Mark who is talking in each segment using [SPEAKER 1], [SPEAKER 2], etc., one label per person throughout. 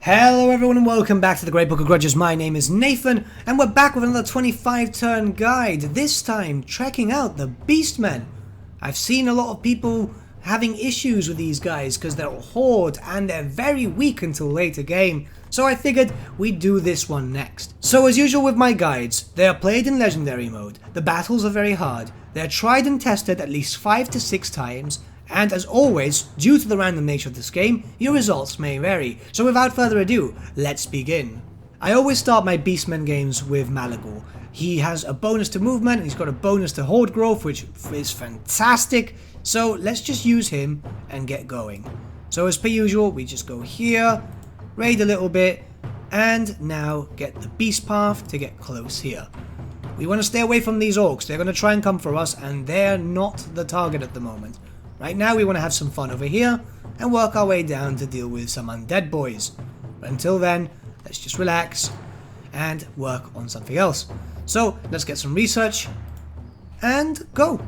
[SPEAKER 1] Hello everyone and welcome back to the Great Book of Grudges. My name is Nathan and we're back with another 25 turn guide, this time trekking out the Beastmen. I've seen a lot of people having issues with these guys because they're a horde and they're very weak until later game, so I figured we'd do this one next. So as usual with my guides, they are played in legendary mode, the battles are very hard, they're tried and tested at least 5 to 6 times, and as always, due to the random nature of this game, your results may vary. So without further ado, let's begin. I always start my Beastmen games with Malagor. He has a bonus to movement, he's got a bonus to horde growth, which is fantastic. So let's just use him and get going. So as per usual, we just go here, raid a little bit, and now get the beast path to get close here. We want to stay away from these orcs, they're going to try and come for us, and they're not the target at the moment. Right now we want to have some fun over here and work our way down to deal with some undead boys. But until then, let's just relax and work on something else. So let's get some research and go.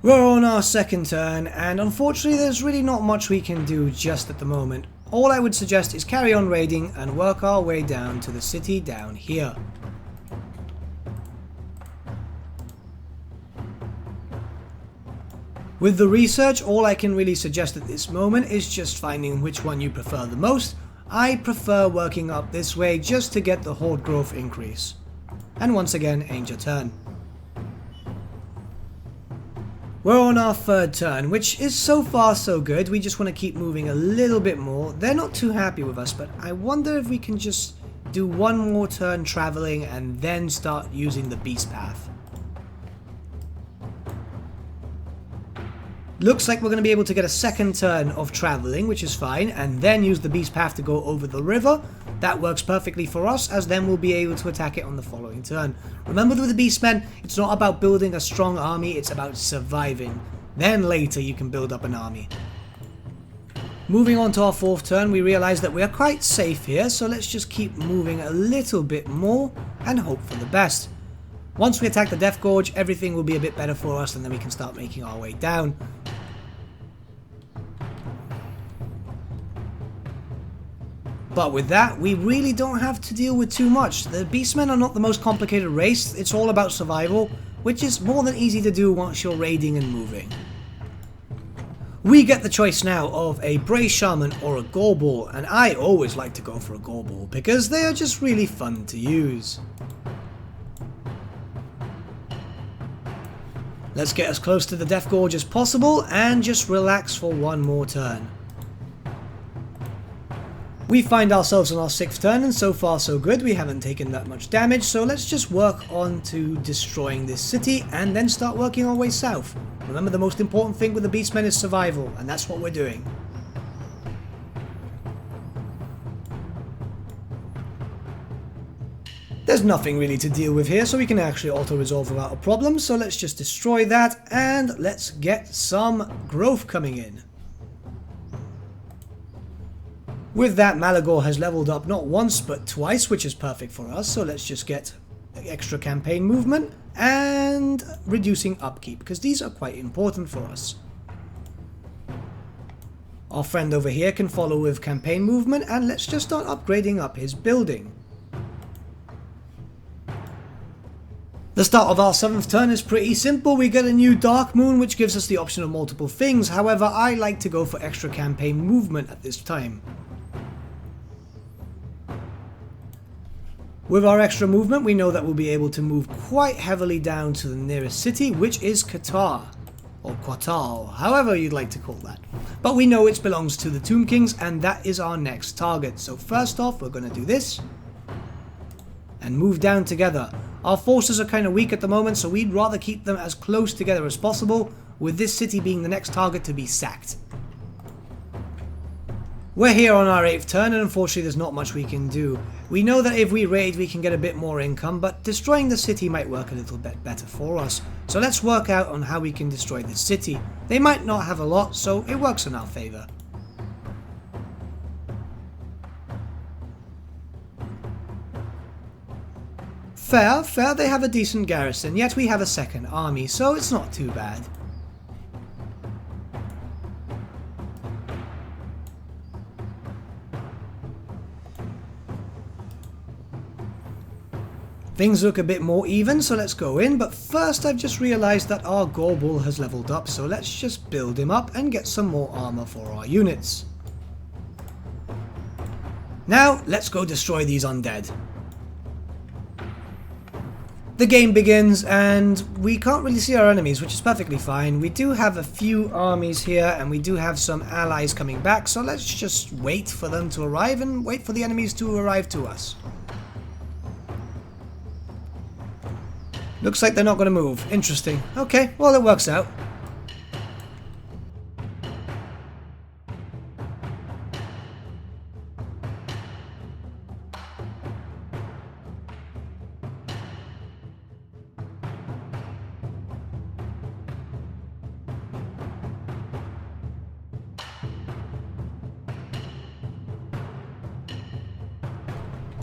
[SPEAKER 1] We're on our second turn and unfortunately there's really not much we can do just at the moment. All I would suggest is carry on raiding and work our way down to the city down here. With the research, all I can really suggest at this moment is just finding which one you prefer the most. I prefer working up this way just to get the horde growth increase. And once again, end your turn. We're on our third turn, which is so far so good. We just want to keep moving a little bit more. They're not too happy with us, but I wonder if we can just do one more turn traveling and then start using the beast path. Looks like we're going to be able to get a second turn of traveling, which is fine, and then use the beast path to go over the river. That works perfectly for us, as then we'll be able to attack it on the following turn. Remember with the Beastmen, it's not about building a strong army, it's about surviving. Then later you can build up an army. Moving on to our fourth turn, we realise that we are quite safe here, so let's just keep moving a little bit more and hope for the best. Once we attack the Death Gorge, everything will be a bit better for us and then we can start making our way down. But with that, we really don't have to deal with too much. The Beastmen are not the most complicated race, it's all about survival, which is more than easy to do once you're raiding and moving. We get the choice now of a Bray Shaman or a Gorball, and I always like to go for a Gorball because they are just really fun to use. Let's get as close to the Death Gorge as possible and just relax for one more turn. We find ourselves on our sixth turn and so far so good, we haven't taken that much damage, so let's just work on to destroying this city and then start working our way south. Remember, the most important thing with the Beastmen is survival, and that's what we're doing. There's nothing really to deal with here, so we can actually auto-resolve without a problem, so let's just destroy that and let's get some growth coming in. With that, Malagor has leveled up not once but twice, which is perfect for us, so let's just get extra campaign movement and reducing upkeep, because these are quite important for us. Our friend over here can follow with campaign movement, and let's just start upgrading up his building. The start of our 7th turn is pretty simple. We get a new Dark Moon, which gives us the option of multiple things. However, I like to go for extra campaign movement at this time. With our extra movement, we know that we'll be able to move quite heavily down to the nearest city, which is Qatar, or Qatar, however you'd like to call that. But we know it belongs to the Tomb Kings, and that is our next target. So first off, we're going to do this, and move down together. Our forces are kind of weak at the moment, so we'd rather keep them as close together as possible, with this city being the next target to be sacked. We're here on our 8th turn and unfortunately there's not much we can do. We know that if we raid we can get a bit more income, but destroying the city might work a little bit better for us. So let's work out on how we can destroy this city. They might not have a lot, so it works in our favour. Fair, they have a decent garrison, yet we have a second army, so it's not too bad. Things look a bit more even, so let's go in, but first I've just realised that our Gorbel has leveled up, so let's just build him up and get some more armour for our units. Now, let's go destroy these undead. The game begins, and we can't really see our enemies, which is perfectly fine. We do have a few armies here, and we do have some allies coming back, so let's just wait for them to arrive and wait for the enemies to arrive to us. Looks like they're not going to move. Interesting. Okay, well, it works out.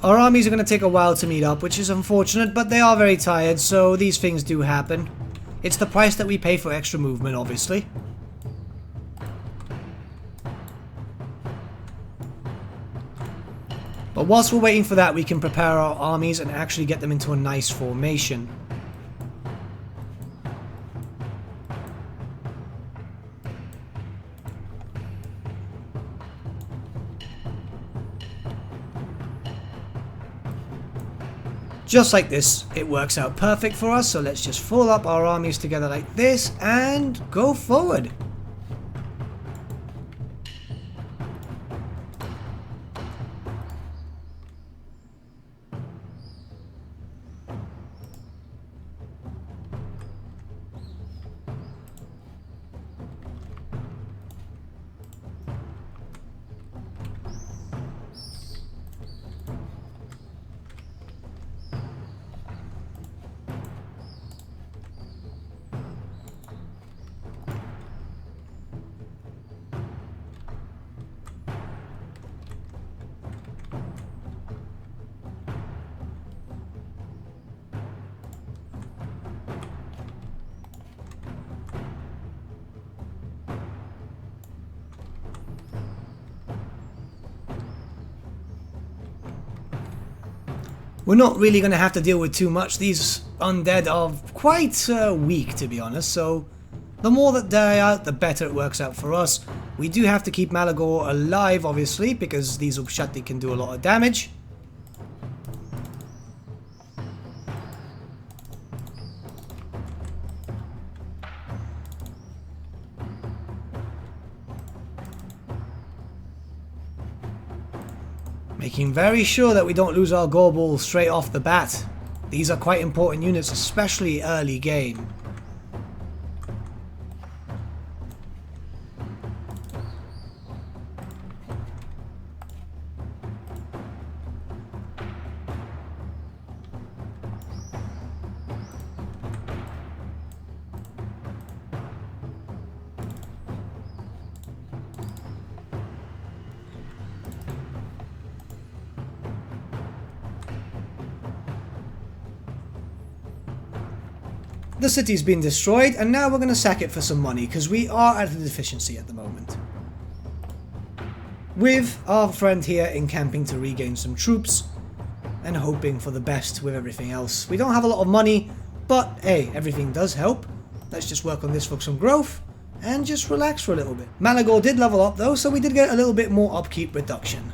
[SPEAKER 1] Our armies are going to take a while to meet up, which is unfortunate, but they are very tired, so these things do happen. It's the price that we pay for extra movement, obviously. But whilst we're waiting for that, we can prepare our armies and actually get them into a nice formation. Just like this, it works out perfect for us, so let's just fold up our armies together like this and go forward. We're not really going to have to deal with too much. These undead are quite weak, to be honest, so the more that die out, the better it works out for us. We do have to keep Malagor alive, obviously, because these Upshati can do a lot of damage. Making very sure that we don't lose our Gorbel straight off the bat. These are quite important units, especially early game. The city's been destroyed, and now we're going to sack it for some money, because we are at a deficiency at the moment. With our friend here encamping to regain some troops, and hoping for the best with everything else. We don't have a lot of money, but hey, everything does help. Let's just work on this for some growth, and just relax for a little bit. Malagor did level up though, so we did get a little bit more upkeep reduction.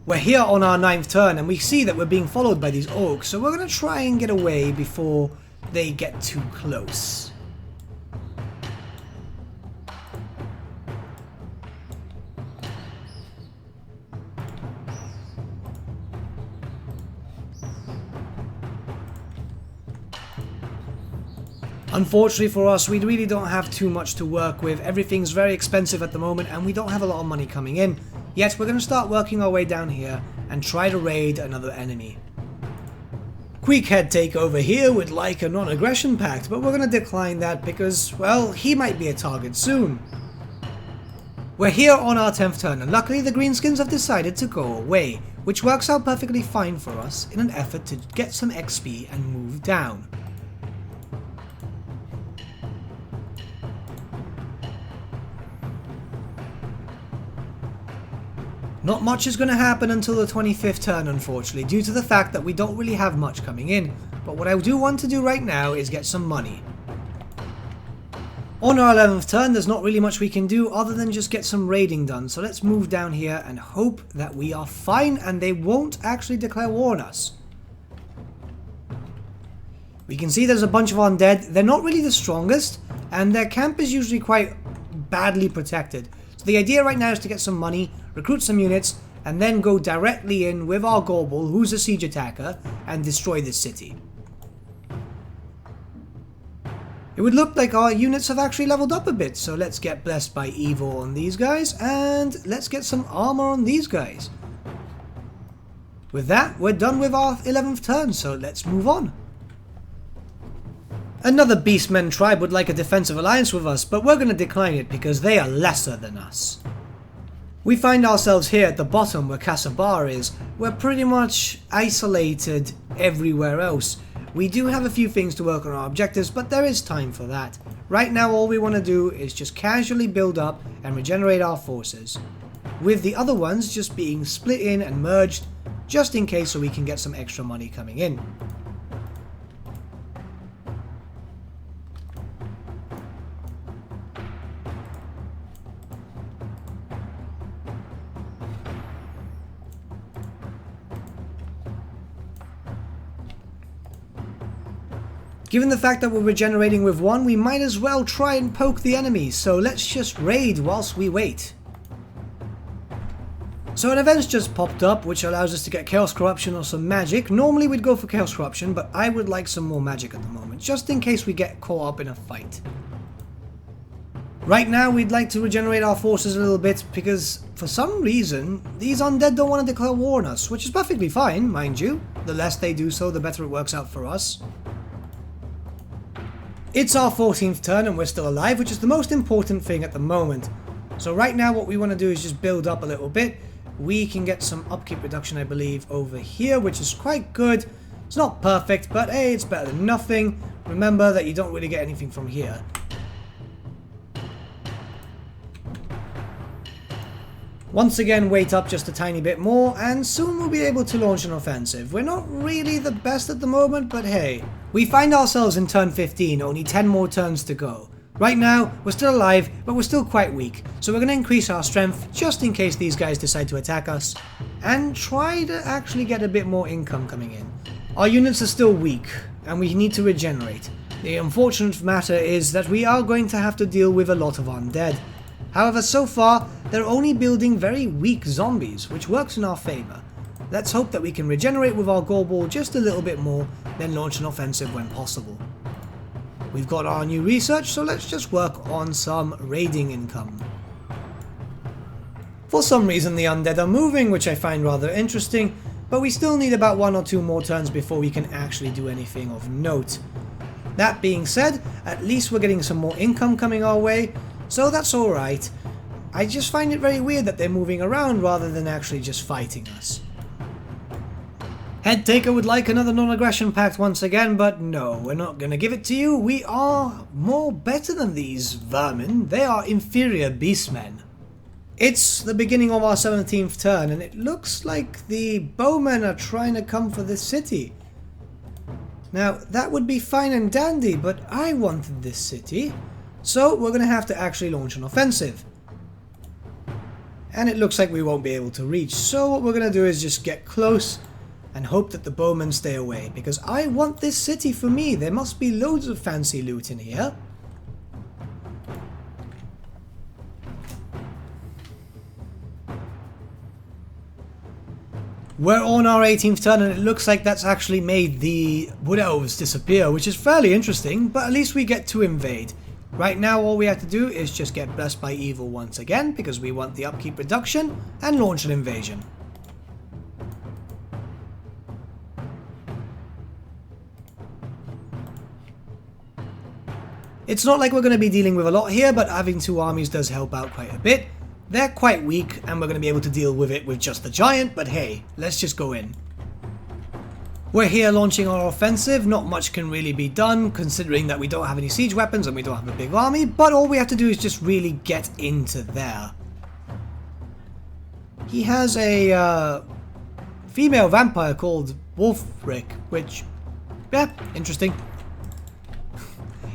[SPEAKER 1] We're here on our 9th turn, and we see that we're being followed by these orcs, so we're going to try and get away before they get too close. Unfortunately for us, we really don't have too much to work with. Everything's very expensive at the moment, and we don't have a lot of money coming in. Yet we're going to start working our way down here and try to raid another enemy. Queekhead take over here would like a non-aggression pact, but we're going to decline that because, well, he might be a target soon. We're here on our 10th turn, and luckily the greenskins have decided to go away, which works out perfectly fine for us in an effort to get some XP and move down. Not much is going to happen until the 25th turn, unfortunately, due to the fact that we don't really have much coming in. But what I do want to do right now is get some money. On our 11th turn, there's not really much we can do other than just get some raiding done. So let's move down here and hope that we are fine and they won't actually declare war on us. We can see there's a bunch of undead. They're not really the strongest, and their camp is usually quite badly protected. So the idea right now is to get some money, recruit some units, and then go directly in with our Gorbel, who's a siege attacker, and destroy this city. It would look like our units have actually leveled up a bit, so let's get Blessed by Evil on these guys, and let's get some armor on these guys. With that, we're done with our 11th turn, so let's move on. Another Beastmen tribe would like a defensive alliance with us, but we're going to decline it because they are lesser than us. We find ourselves here at the bottom where Qatar is. We're pretty much isolated everywhere else. We do have a few things to work on our objectives, but there is time for that. Right now all we want to do is just casually build up and regenerate our forces, with the other ones just being split in and merged, just in case so we can get some extra money coming in. Given the fact that we're regenerating with one, we might as well try and poke the enemy, so let's just raid whilst we wait. So an event's just popped up, which allows us to get Chaos Corruption or some magic. Normally we'd go for Chaos Corruption, but I would like some more magic at the moment, just in case we get caught up in a fight. Right now we'd like to regenerate our forces a little bit, because for some reason, these undead don't want to declare war on us, which is perfectly fine, mind you. The less they do so, the better it works out for us. It's our 14th turn and we're still alive, which is the most important thing at the moment. So right now what we want to do is just build up a little bit. We can get some upkeep reduction, I believe, over here, which is quite good. It's not perfect, but hey, it's better than nothing. Remember that you don't really get anything from here. Once again, wait up just a tiny bit more, and soon we'll be able to launch an offensive. We're not really the best at the moment, but hey. We find ourselves in turn 15, only 10 more turns to go. Right now, we're still alive, but we're still quite weak, so we're going to increase our strength just in case these guys decide to attack us, and try to actually get a bit more income coming in. Our units are still weak, and we need to regenerate. The unfortunate matter is that we are going to have to deal with a lot of undead. However, so far, they're only building very weak zombies, which works in our favour. Let's hope that we can regenerate with our Gorbel just a little bit more, then launch an offensive when possible. We've got our new research, so let's just work on some raiding income. For some reason the undead are moving, which I find rather interesting, but we still need about 1 or 2 more turns before we can actually do anything of note. That being said, at least we're getting some more income coming our way, so that's alright. I just find it very weird that they're moving around rather than actually just fighting us. Head Taker would like another non-aggression pact once again, but no, we're not going to give it to you. We are more better than these vermin. They are inferior beastmen. It's the beginning of our 17th turn, and it looks like the bowmen are trying to come for this city. Now, that would be fine and dandy, but I wanted this city. So we're going to have to actually launch an offensive. And it looks like we won't be able to reach, so what we're going to do is just get close and hope that the bowmen stay away, because I want this city for me. There must be loads of fancy loot in here. We're on our 18th turn and it looks like that's actually made the wood elves disappear, which is fairly interesting, but at least we get to invade. Right now all we have to do is just get Blessed by Evil once again, because we want the upkeep reduction, and launch an invasion. It's not like we're going to be dealing with a lot here, but having 2 armies does help out quite a bit. They're quite weak, and we're going to be able to deal with it with just the giant, but hey, let's just go in. We're here launching our offensive. Not much can really be done, considering that we don't have any siege weapons and we don't have a big army, but all we have to do is just really get into there. he has a female vampire called Wolfric, which, yeah, interesting.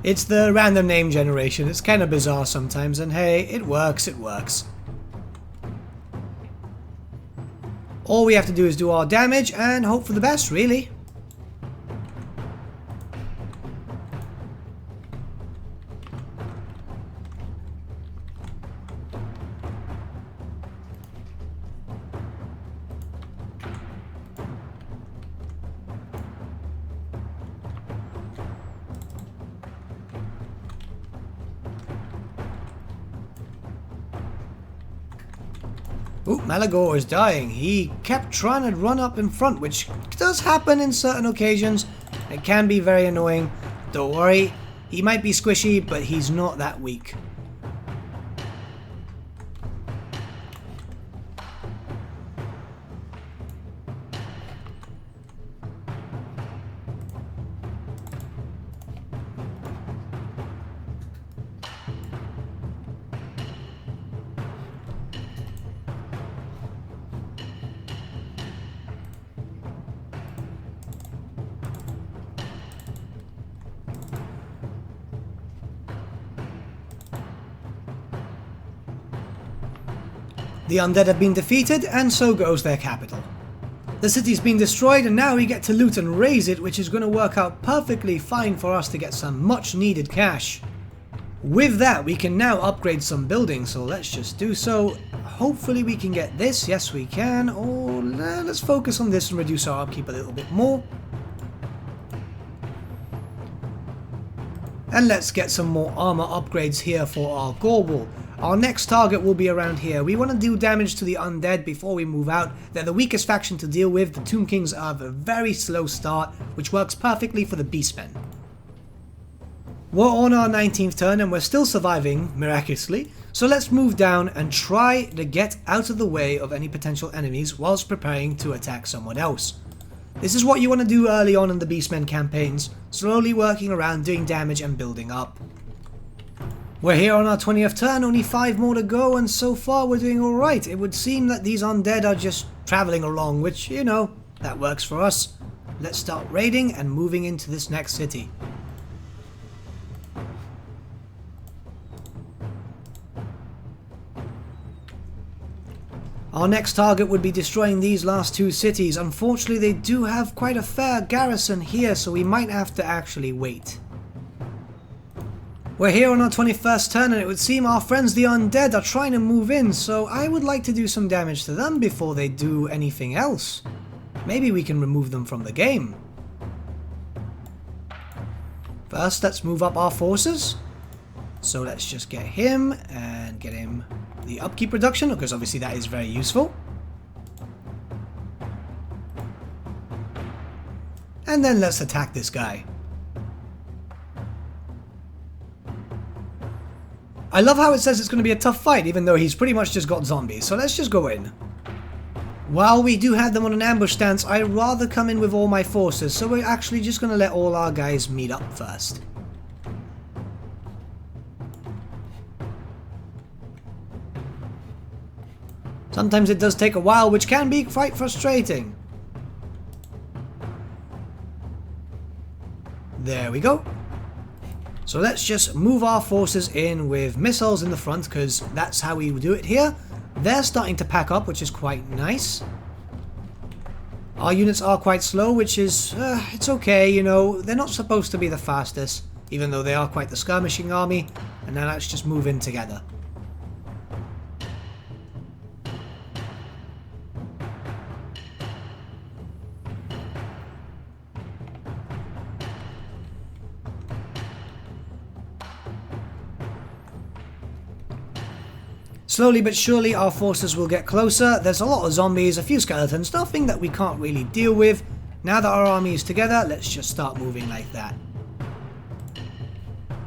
[SPEAKER 1] It's the random name generation. It's kind of bizarre sometimes, and hey, it works, it works. All we have to do is do our damage and hope for the best, really. Ooh, Malagor is dying. He kept trying to run up in front, which does happen in certain occasions. It can be very annoying. Don't worry, he might be squishy, but he's not that weak. The undead have been defeated, and so goes their capital. The city's been destroyed, and now we get to loot and raise it, which is going to work out perfectly fine for us to get some much needed cash. With that, we can now upgrade some buildings, so let's just do so. Hopefully we can get this, yes we can, or let's focus on this and reduce our upkeep a little bit more. And let's get some more armor upgrades here for our gore wall. Our next target will be around here. We want to do damage to the undead before we move out. They're the weakest faction to deal with. The Tomb Kings have a very slow start, which works perfectly for the Beastmen. We're on our 19th turn and we're still surviving, miraculously. So let's move down and try to get out of the way of any potential enemies whilst preparing to attack someone else. This is what you want to do early on in the Beastmen campaigns, slowly working around, doing damage and building up. We're here on our 20th turn, only 5 more to go, and so far we're doing alright. It would seem that these undead are just travelling along, which, you know, that works for us. Let's start raiding and moving into this next city. Our next target would be destroying these last 2 cities. Unfortunately, they do have quite a fair garrison here, so we might have to actually wait. We're here on our 21st turn, and it would seem our friends the undead are trying to move in, so I would like to do some damage to them before they do anything else. Maybe we can remove them from the game. First, let's move up our forces. So let's just get him and get him the upkeep reduction, because obviously that is very useful. And then let's attack this guy. I love how it says it's going to be a tough fight, even though he's pretty much just got zombies, so let's just go in. While we do have them on an ambush stance, I'd rather come in with all my forces, so we're actually just going to let all our guys meet up first. Sometimes it does take a while, which can be quite frustrating. There we go. So let's just move our forces in with missiles in the front, because that's how we do it here. They're starting to pack up, which is quite nice. Our units are quite slow, which is, it's okay, you know. They're not supposed to be the fastest, even though they are quite the skirmishing army. And now let's just move in together. Slowly but surely our forces will get closer. There's a lot of zombies, a few skeletons, nothing that we can't really deal with. Now that our army is together, let's just start moving like that.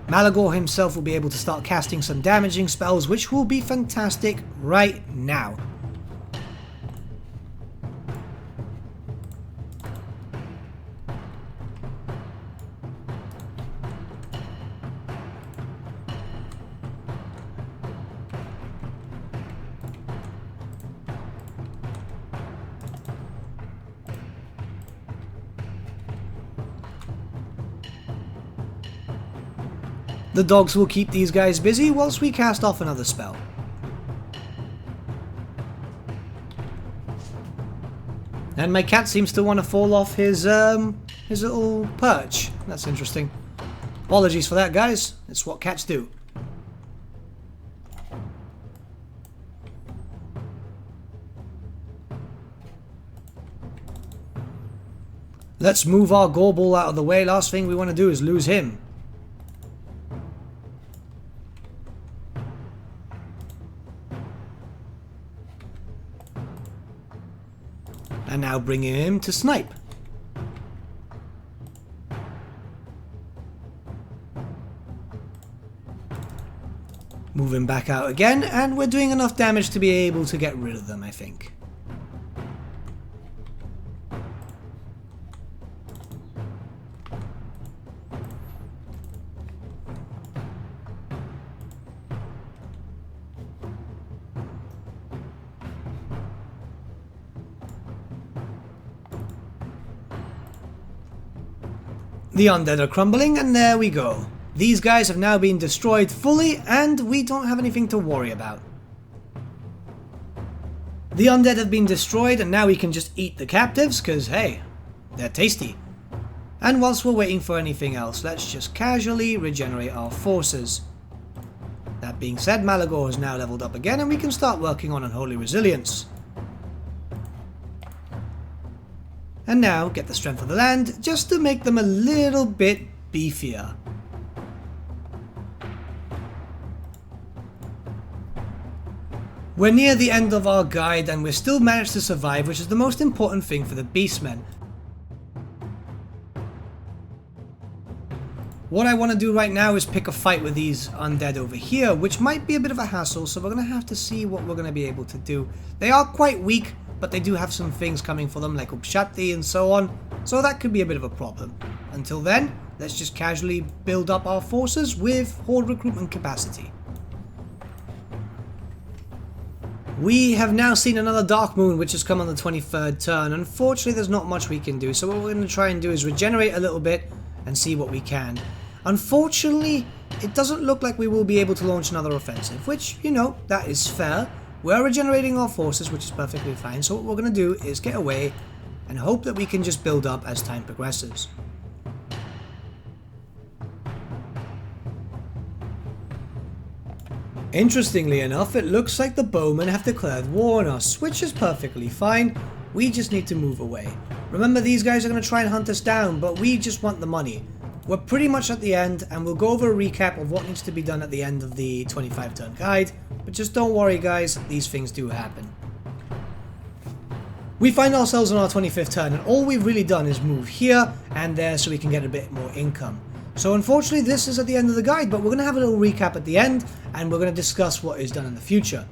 [SPEAKER 1] Malagor himself will be able to start casting some damaging spells, which will be fantastic right now. The dogs will keep these guys busy whilst we cast off another spell. And my cat seems to want to fall off his little perch. That's interesting. Apologies for that, guys. It's what cats do. Let's move our Gorball out of the way. Last thing we want to do is lose him. And now bringing him to snipe. Move him back out again, and we're doing enough damage to be able to get rid of them, I think. The undead are crumbling, and there we go. These guys have now been destroyed fully, and we don't have anything to worry about. The undead have been destroyed, and now we can just eat the captives, because hey, they're tasty. And whilst we're waiting for anything else, let's just casually regenerate our forces. That being said, Malagor is now leveled up again, and we can start working on Unholy Resilience. And now get the strength of the land, just to make them a little bit beefier. We're near the end of our guide, and we've still managed to survive, which is the most important thing for the Beastmen. What I want to do right now is pick a fight with these undead over here, which might be a bit of a hassle, so we're going to have to see what we're going to be able to do. They are quite weak, but they do have some things coming for them, like Upshati and so on, so that could be a bit of a problem. Until then, let's just casually build up our forces with horde recruitment capacity. We have now seen another Dark Moon, which has come on the 23rd turn. Unfortunately, there's not much we can do, so what we're going to try and do is regenerate a little bit and see what we can. Unfortunately, it doesn't look like we will be able to launch another offensive, which, you know, that is fair. We're regenerating our forces, which is perfectly fine, so what we're going to do is get away and hope that we can just build up as time progresses. Interestingly enough, it looks like the bowmen have declared war on us, which is perfectly fine. We just need to move away. Remember, these guys are going to try and hunt us down, but we just want the money. We're pretty much at the end, and we'll go over a recap of what needs to be done at the end of the 25 turn guide, but just don't worry guys, these things do happen. We find ourselves on our 25th turn, and all we've really done is move here and there so we can get a bit more income. So unfortunately this is at the end of the guide, but we're going to have a little recap at the end, and we're going to discuss what is done in the future.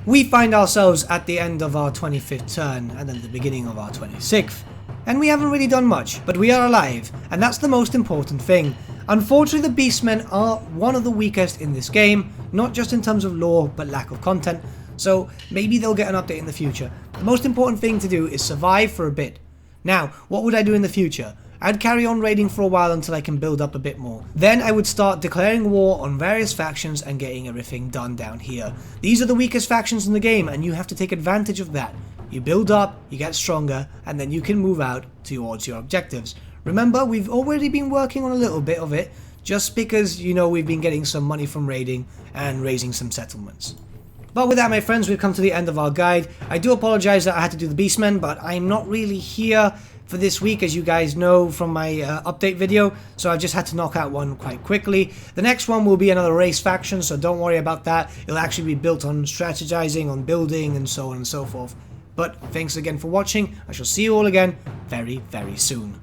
[SPEAKER 1] We find ourselves at the end of our 25th turn, and then the beginning of our 26th. And we haven't really done much, but we are alive, and that's the most important thing. Unfortunately, the Beastmen are one of the weakest in this game, not just in terms of lore, but lack of content, so maybe they'll get an update in the future. The most important thing to do is survive for a bit. Now, what would I do in the future? I'd carry on raiding for a while until I can build up a bit more. Then I would start declaring war on various factions and getting everything done down here. These are the weakest factions in the game, and you have to take advantage of that. You build up, you get stronger, and then you can move out towards your objectives. Remember, we've already been working on a little bit of it, just because, you know, we've been getting some money from raiding and raising some settlements. But with that, my friends, we've come to the end of our guide. I do apologize that I had to do the Beastmen, but I'm not really here for this week, as you guys know from my update video, so I just had to knock out one quite quickly. The next one will be another race faction, so don't worry about that. It'll actually be built on strategizing, on building, and so on and so forth. But thanks again for watching. I shall see you all again very, very soon.